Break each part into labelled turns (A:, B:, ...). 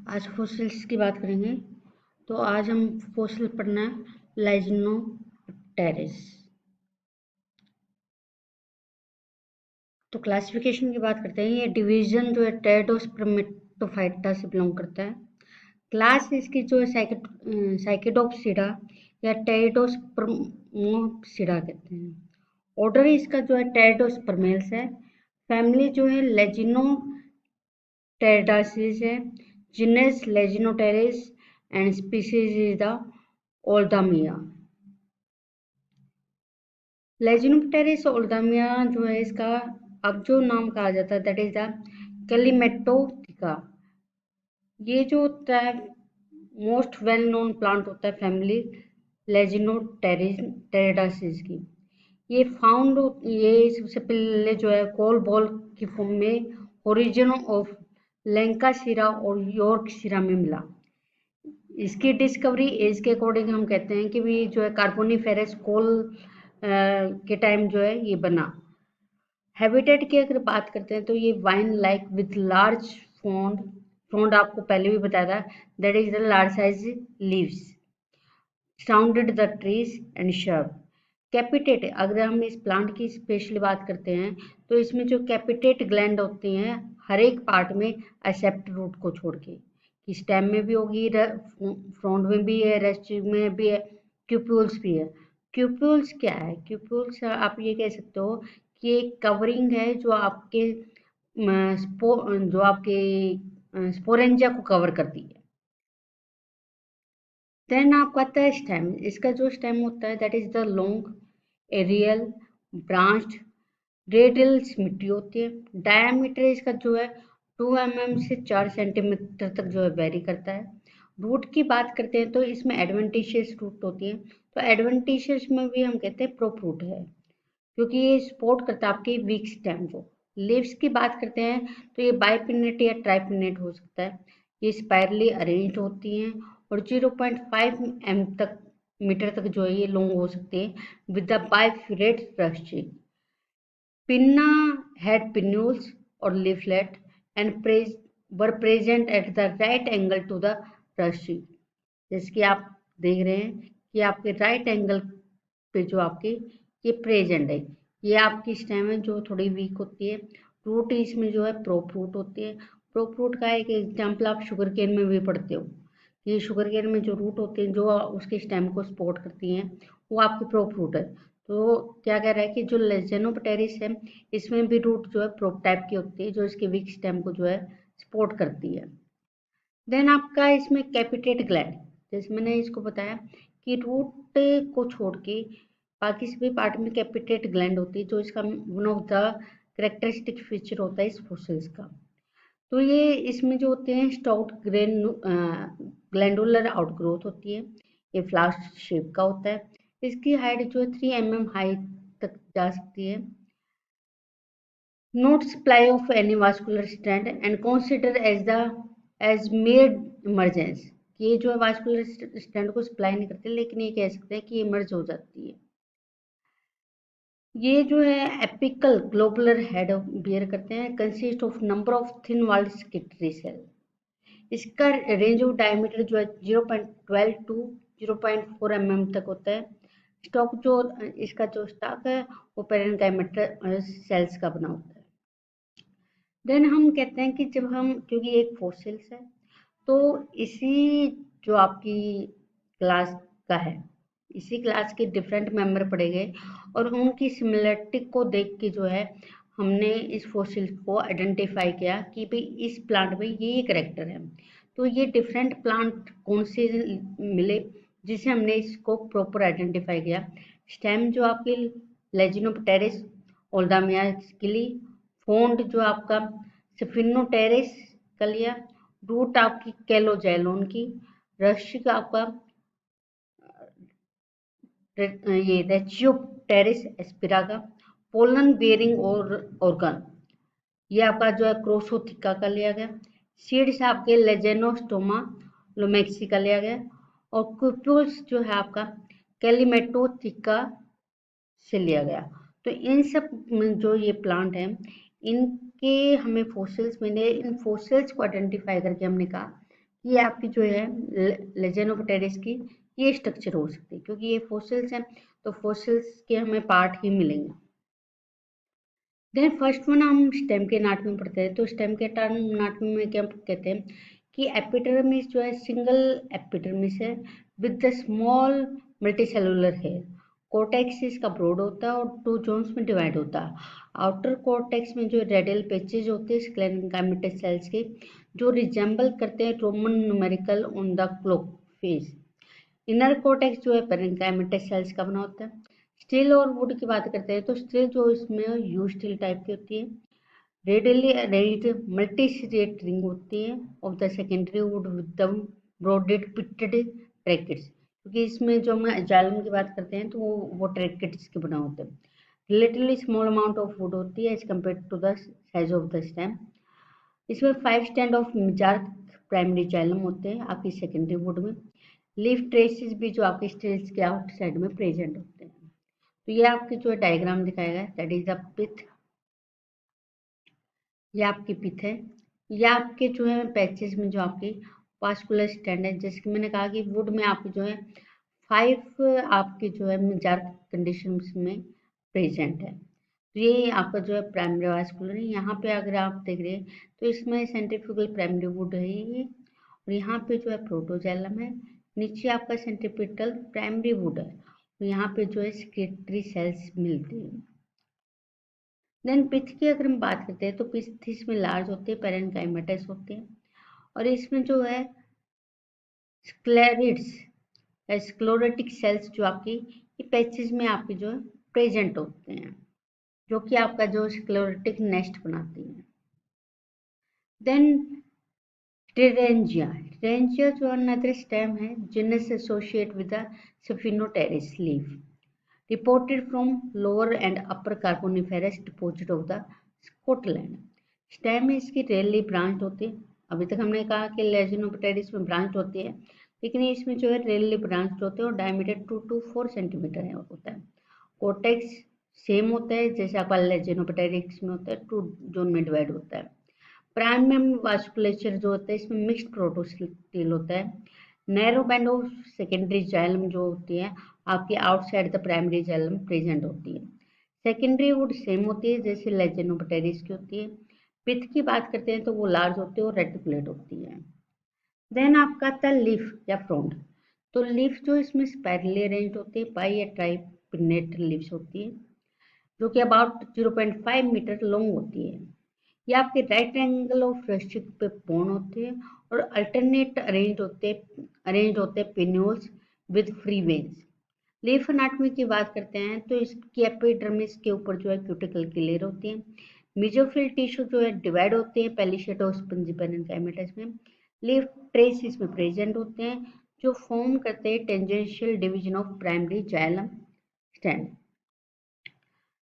A: आज फॉसिल्स की बात करेंगे। तो आज हम फॉसिल पढ़ना है लाइजिनोप्टेरिस। तो क्लासिफिकेशन की बात करते हैं। ये डिवीजन जो है टेरिडोस्पर्मेटोफाइटा से बिलोंग करता है। क्लास इसकी जो है साइकेडोप्सिडा या टेरिडोस्पर्मोप्सिडा कहते हैं। ऑर्डर इसका जो है टेरिडोस्पर्मेल्स है। फैमिली जो है लेजिनोटेरिडासिस है। Genus Lyginopteris and species is the oldhamia. Lyginopteris oldhamia जो है इसका अब जो नाम कहा जाता है दैट इज द कैलिमेटोथिका। ये जो होता है मोस्ट वेल नोन प्लांट होता है फैमिली लेजिनोटेरिडासिस की। ये सबसे पहले जो है कोल बॉल की फॉर्म में ओरिजिन ऑफ लैंकाशीरा और यॉर्कशीरा में मिला। इसकी डिस्कवरी एज के अकॉर्डिंग हम कहते हैं कि भी जो है कार्बोनिफेरस कोल के टाइम जो है ये बना। हैबिटेट की अगर बात करते हैं तो ये wine like with large frond आपको पहले भी बताया था that is the large size leaves surrounded the trees and शब। कैपिटेट अगर हम इस प्लांट की स्पेशली बात करते हैं तो इसमें जो कैपिटेट ग्लैंड होती हैं हर एक पार्ट में एक्सेप्ट रूट को छोड़ के, कि स्टेम में भी होगी, फ्रंट में भी है, रेस्ट में भी है, क्यूप्यूल्स भी है। क्यूप्यूल्स क्या है? क्यूप्यूल्स आप ये कह सकते हो कि एक कवरिंग है जो आपके स्पोरेंजिया को कवर करती है। देन आपको आता है स्टेम। इसका जो स्टेम होता है that is the long aerial branched radials मिट्टी होती है। डायमीटर इसका जो है 2 mm से 4 सेंटीमीटर तक जो है वेरी करता है। रूट की बात करते हैं तो इसमें एडवेंटिशियस रूट होती है। तो एडवेंटिशियस में भी हम कहते हैं प्रोप रूट है, क्योंकि ये सपोर्ट करता है आपके वीक स्टेम को। लीव्स की बात करते हैं तो ये बाइपिनेट या ट्राइपिनेट हो सकता है। ये स्पाइरली अरेंज होती हैं और 0.5 मीटर तक जो है ये लॉन्ग हो सकते हैं with the bifurcate structure. Pinna had pinnules or leaflet and were present at the right angle to the रस्सी। जैसे कि आप देख रहे हैं कि आपके राइट एंगल पे जो आपके ये प्रेजेंट है। ये आपकी स्टेम है जो थोड़ी वीक होती है। रूट इसमें जो है प्रोप रूट होती है। प्रोप रूट का एक एग्जाम्पल आप शुगर केन में भी पढ़ते हो। ये शुगर केन में जो रूट होते हैं जो उसके स्टेम को सपोर्ट करती हैं वो आपकी प्रोप रूट है। तो क्या कह रहा है कि जो लेजेनोप्टेरिस है इसमें भी रूट जो है प्रोप टाइप की होती है जो इसके वीक स्टेम को जो है सपोर्ट करती है। देन आपका इसमें कैपिटेट ग्लैंड, जैसे मैंने इसको बताया कि रूट को छोड़ के बाकी सभी पार्ट में कैपिटेट ग्लैंड होती है जो इसका one of the characteristic feature होता है इस फॉसिल्स का। तो ये इसमें जो होते हैं स्टाउट ग्लैंडुलर आउटग्रोथ होती है। ये फ्लास्क शेप का होता है। इसकी हाइट जो है 3 mm हाइट तक जा सकती है। Not supply of any vascular strand and consider as made emergence. ये जो है वास्कुलर स्टैंड को सप्लाई नहीं करते लेकिन ये कह सकते हैं कि इमर्ज हो जाती है। ये जो है एपिकल ग्लोबुलर हेड बियर करते हैं, consist of number of thin walled secretory cell. इसका रेंज ऑफ डायमीटर जो है 0.12 टू 0.4 mm तक होता है। स्टॉक जो इसका जो स्टॉक है वो पेरेन्काइमेटर सेल्स का बना होता है। देन हम कहते हैं कि जब हम, क्योंकि एक फॉसिल्स है तो इसी जो आपकी क्लास का है इसी क्लास के डिफरेंट मेंबर पढ़े गए और उनकी सिमिलरिटी को देख के जो है हमने इस फॉसिल को आइडेंटिफाई किया कि भाई इस प्लांट में ये करेक्टर है। तो ये डिफरेंट प्लांट कौन से मिले जिसे हमने इसको प्रॉपर आइडेंटिफाई किया। स्टेम जो आपकी लेजिनोप्टेरिस ओल्डामिया के लिए, फोन्ड जो आपका स्फिनोटेरिस का लिया, रूट आपकी कैलोजैलोन की, रश्क आपका ये रेचियोप्टेरिस एस्पिरा का, पोलन बेयरिंग और ऑर्गन ये आपका जो है क्रोसोथिका का लिया गया। सीड्स आपके लेजेनोस्टोमा लोमेक्सी का लिया गया और क्यूप्यूल्स जो है आपका कैलिमेटोथिका से लिया गया। तो इन सब जो ये प्लांट है इनके हमें फॉसिल्स मिले। इन फॉसिल्स को आइडेंटिफाई करके हमने कहा ये आपकी जो है लेजेनोप्टेरिस की ये स्ट्रक्चर हो सकती है, क्योंकि ये फॉसिल्स हैं तो फॉसिल्स के हमें पार्ट ही मिलेंगे। देन फर्स्ट वन हम स्टेम के एनाटॉमी पढ़ते हैं। तो स्टेम के एनाटॉमी में क्या कहते हैं कि एपिडर्मिस जो है सिंगल एपिडर्मिस है with the small multicellular hair. Cortex इसका ब्रॉड होता है और 2 जोन्स में डिवाइड होता है। आउटर कोर्टेक्स में जो रेडियल पेचेज होते हैं स्क्लेरेंकाइमेटस सेल्स के, जो रिजेंबल करते हैं Roman numerical on the clock face. Inner cortex जो है पेरेंकाइमेटस सेल्स का बना होता है। स्टील और वुड की बात करते हैं तो स्टील जो इसमें यू स्टील टाइप की होती है। Radially arranged multi state ring होती है of the secondary wood with the bordered pitted tracheids, क्योंकि इसमें जो हम जालम की बात करते हैं तो वो ट्रैकेट्स के बना होते हैं। Relatively small amount of wood होती है as compare to the size of the stem. इसमें 5 strand of mesarch primary xylem होते हैं आपकी सेकेंडरी वुड में। लीफ ट्रेसेस भी जो आपके स्टेल्स के आउटसाइड में प्रेजेंट होते हैं। तो ये आपकी जो डायग्राम दिखाएगा दैट इज द पिथ। ये आपकी पिथ है। ये आपके जो है पैचेस में जो आपकी वास्कुलर स्टैंड है, जैसे कि मैंने कहा कि वुड में आपकी जो है 5 आपके जो है मेजर कंडीशन में प्रेजेंट है। तो ये आपका जो है प्राइमरी वास्कुलर है। यहाँ पे अगर आप देख रहे हैं तो इसमें सेंट्रीफ्यूगल प्राइमरी वुड है ये, और यहाँ पे जो है प्रोटोजाइलम है। नीचे आपका सेंट्रीपिटल प्राइमरी वुड है, और यहाँ पे जो है सेक्रेटरी सेल्स मिलती है। देन पिथ की अगर हम बात करते हैं तो पिथ इसमें लार्ज होते हैं, पेरेन्काइमेटस होते हैं, और इसमें जो है स्क्लेरिड्स स्क्लोरेटिक सेल्स जो आपकी ये पैचेज में आपके जो है प्रेजेंट होते हैं, जो कि आपका जो स्क्लेरोटिक नेस्ट बनाती हैं। देन टेरेंजिया जो अनदर स्टेम है genus associate with the Sphenopteris leaf, reported from lower and upper Carboniferous deposit of the Scotland. Stem इसकी रेयरली ब्रांच होती है। अभी तक हमने कहा कि लेजिनोप्टेरिस में ब्रांच होती है, लेकिन इसमें जो है रेयरली ब्रांच होते हैं और डायमीटर 2 to 4 सेंटीमीटर होता है। कोर्टेक्स सेम होता है जैसे आपका लेजिनोप्टेरिक्स में होता है, 2 जोन में डिवाइड होता है। प्राइमरी वास्कुलेचर जो होता है इसमें मिक्स्ड प्रोटोस्टिल होता है। Narrow band of secondary xylem जो होती है आपके outside the primary xylem present होती है। सेकेंडरी वुड सेम होती है जैसे लेजेनोप्टेरिस की होती है। पिथ की बात करते हैं तो वो लार्ज होती है और रेटिकुलेट होती है। देन आपका आता है लीफ या फ्रॉन्ड। तो लीफ जो इसमें स्पाइरली अरेंज होती है, बाई या ट्राई पिन्नेट लीव्स होती है, जो कि अबाउट 0.5 मीटर लॉन्ग होती है। ये आपके राइट एंगल ऑफ रेस्ट्रिक्ट पे बोन होते हैं और अल्टरनेट अरेंज होते हैं pinnules with free veins. Leaf anatomy की बात करते हैं तो इसकी एपिडर्मिस के ऊपर जो है क्यूटिकल की लेयर होती है। मेसोफिल टिश्यू जो है डिवाइड होते हैं पेलिशेट और स्पंजी पेरेन्काइमेटस में। लीफ ट्रेस इसमें प्रेजेंट होते हैं जो फॉर्म करते हैं tangential division of primary xylem stand.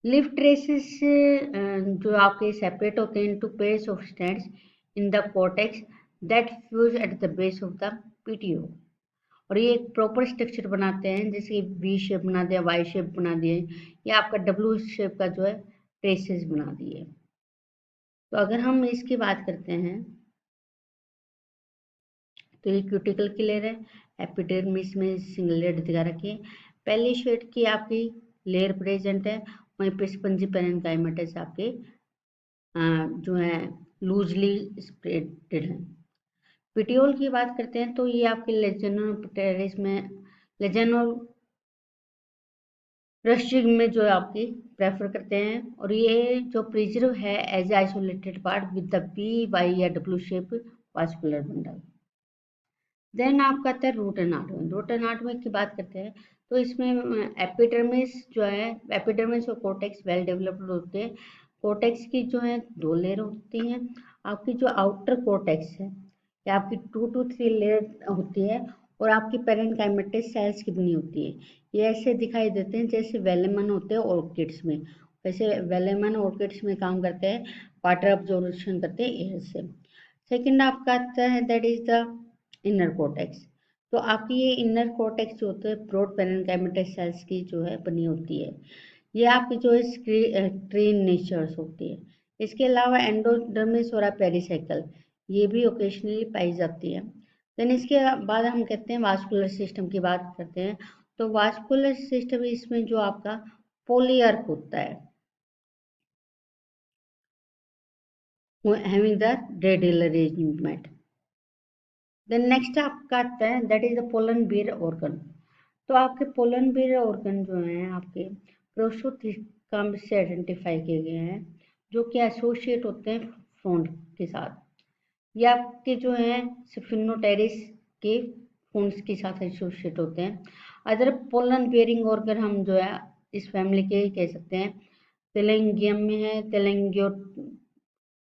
A: Leaf traces जो आपके सेपरेट होते हैं into pairs of stands in the cortex that fuse at the base of the PTO, और ये एक प्रॉपर स्ट्रक्चर बनाते हैं, जैसे वी शेप बना दिया, वाई शेप बना दिए, या आपका डब्ल्यू शेप का जो है ट्रेसेस बना दिए। तो अगर हम इसकी बात करते हैं तो ये क्यूटिकल की लेयर है। एपिडर्मिस में सिंगल लेयर दिखा रखी है। पहली शेड की आपकी लेयर प्रेजेंट है, वहीं पे स्पंजी पेरेन्काइमेटस आपके जो है लूजली स्प्रेडेड है। पिटियोल की बात करते हैं तो ये आपके लेजेनोप्टेरिस में लेजेनोल रश्मिक में जो है आपकी प्रेफर करते हैं, और ये जो प्रिजर्व है as isolated part with the P Y या W shape vascular bundle. Then आपका आता है रूट एनाटॉमी। रूट एनाटॉमी की बात करते हैं तो इसमें एपिडर्मिस जो है, एपिडर्मिस और कोर्टेक्स वेल डेवलप्ड होते हैं। कोर्टेक्स की जो है 2 लेयर होती हैं। आपकी जो आउटर कोर्टेक्स है ये आपकी 2 to 3 लेयर होती है, और आपकी पेरेन्काइमेटस सेल्स की बनी होती है। ये ऐसे दिखाई देते हैं जैसे वेलेमन होते हैं ऑर्किड्स में, वैसे वेलेमन ऑर्किड्स में काम करते हैं, वाटर अब्जॉर्प्शन करते हैं एयर से। सेकेंड आपका आता है that is the inner cortex. तो आपकी ये इनर कोर्टेक्स जो होते हैं ब्रॉड पेरेन्काइमेटस सेल्स की जो है बनी होती है। ये आपकी जो है ट्रीन नेचर्स होती है। इसके अलावा एंडोडर्मिस और पेरिसाइकल ये भी ओकेशनली पाई जाती है। देन इसके बाद हम कहते हैं वास्कुलर सिस्टम की बात करते हैं। तो वास्कुलर सिस्टम इसमें जो आपका पोलियर्क होता है, having the radial arrangement. Then next आपका आता है that is the pollen bear organ. तो आपके पोलन बियर ऑर्गन जो हैं आपके प्रोसोथिका से आइडेंटिफाई किए गए हैं, जो कि एसोसिएट होते हैं फ्रॉन्ट के साथ। ये आपके जो हैं सिफिनोटेरिस के फोन्स के साथ एसोसिएट होते हैं। अदर पोलन बेयरिंग ऑर्गन हम जो है इस फैमिली के ही कह सकते हैं। तेलेंगियम में है,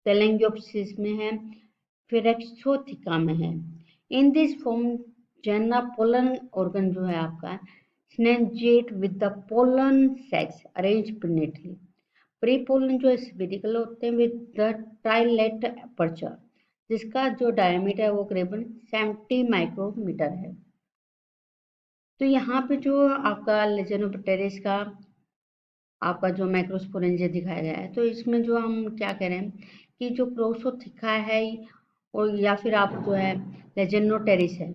A: तेलेंगियोप्सिस में है, फिर एक्सोथिका में है। In this form genera pollen organ जो है आपका synangiate with the pollen sacs arrange pinnately. Pre pollen जो है स्फेरिकल होते हैं विद द ट्राइलेट अपर्चर, जिसका जो डायमीटर है वो करीबन 70 माइक्रोमीटर है। तो यहाँ पे जो आपका लेजेनोप्टेरिस का आपका जो मैक्रोस्पोरेंजिया दिखाया गया है, तो इसमें जो हम क्या कह रहे हैं कि जो प्रोसोथिका है और या फिर आप जो है लेजेनोटेरिस है,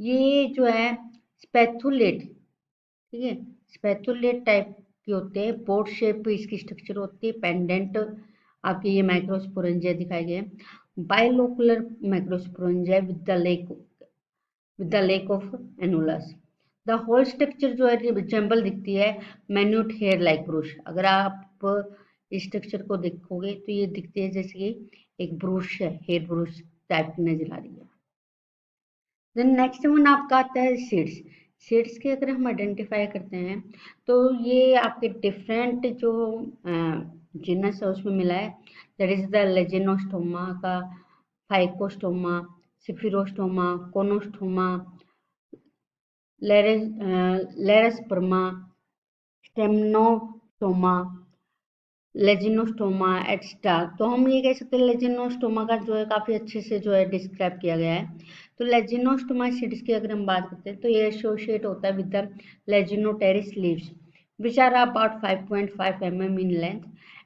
A: ये जो है स्पेथुलेट, ठीक है, स्पेथुलेट टाइप के होते हैं। बोट शेप पे इसकी स्ट्रक्चर होती है। पेंडेंट आपके ये माइक्रोस्पोरेंजिया दिखाए गए हैं। Bilocular microsporangia with the lack of annulus. The whole structure जो है रिजेंबल दिखती है मैन्यूट हेयर लाइक ब्रूश। अगर आप इस स्ट्रक्चर को देखोगे तो ये दिखती है जैसे कि एक ब्रूश है, हेयर ब्रूश टाइप की नजर आ रही है। देन नेक्स्ट वन आपका आता है सीड्स। सीड्स के अगर हम आइडेंटिफाई करते हैं तो ये आपके डिफरेंट जो जीनस है उसमें मिला है। दैट इज द लेजिनोस्टोमा का फाइकोस्टोमा, सिफिरोस्टोमा, कोनोस्टोमा, लेरस्पर्मा, स्टेमनोस्टोमा, लेजिनोस्टोमा एक्स्ट्रा। तो हम ये कह सकते हैं लेजिनोस्टोमा का जो है काफी अच्छे से जो है डिस्क्राइब किया गया है। तो लेजिनोस्टोमा सीड्स की अगर हम बात करते हैं तो ये एसोसिएट होता है with the Lyginopteris leaves which are about 5.5 mm in length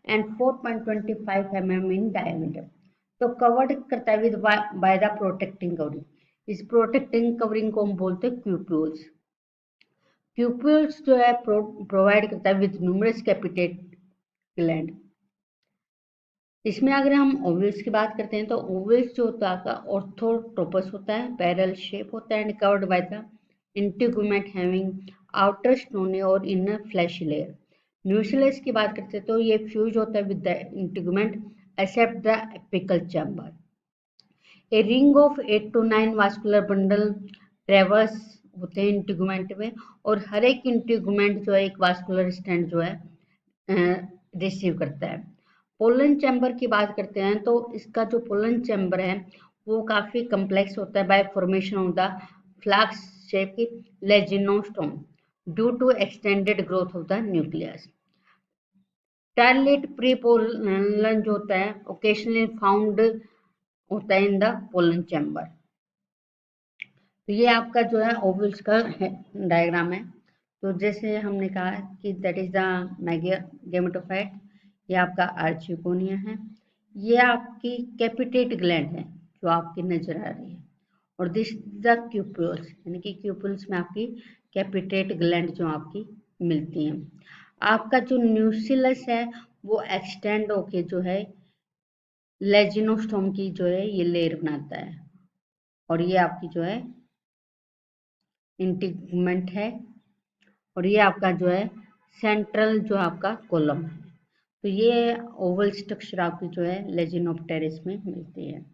A: and 4.25 mm in diameter. तो कवर्ड करता है with by the protecting covering. इस प्रोटेक्टिंग कवरिंग को हम बोलते हैं क्यूप्यूल्स। क्यूप्यूल्स जो है प्रोवाइड करता है विद न्यूमरस कैपिटेट ग्लैंड। इसमें अगर हम ओवल्स की बात करते हैं तो ओवल्स जो होता है ऑर्थोट्रोपस होता है, पैरल शेप होता है and covered by the integument having outer stony और इनर फ्लैशी लेयर। न्यूक्लियस की बात करते हैं तो ये फ्यूज होता है with the integument except the apical chamber. A ring of 8 to 9 vascular bundle traverse होते हैं इंटीगुमेंट में, और हर एक इंटीगुमेंट जो है एक वास्कुलर स्टैंड जो है रिसीव करता है। पोलन चैम्बर की बात करते हैं तो इसका जो पोलन चैम्बर है वो काफी कम्प्लेक्स होता है by formation of the flask shape की lagenostome due to extended growth of the nucleus. टारलेट प्री पोलन जो होता है ओकेशनली फाउंड होता है इन द पोलन चैम्बर। तो ये आपका जो है ओवल्स का डायग्राम है। तो जैसे हमने कहा कि दैट इज द गेमेटोफाइट, ये आपका आर्चिकोनिया है, ये आपकी कैपिटेट ग्लैंड है जो आपकी नजर आ रही है, और दिस द क्यूपुल्स, यानी कि क्यूपुल्स में आपकी कैपिटेट ग्लैंड जो आपकी मिलती हैं। आपका जो न्यूसिलस है वो एक्सटेंड होके जो है लेजिनोस्टोम की जो है ये लेयर बनाता है, और ये आपकी जो है इंटीगुमेंट है, और ये आपका जो है सेंट्रल जो आपका कॉलम है। तो ये ओवल स्ट्रक्चर आपकी जो है लेजिनोप्टेरिस में मिलती है।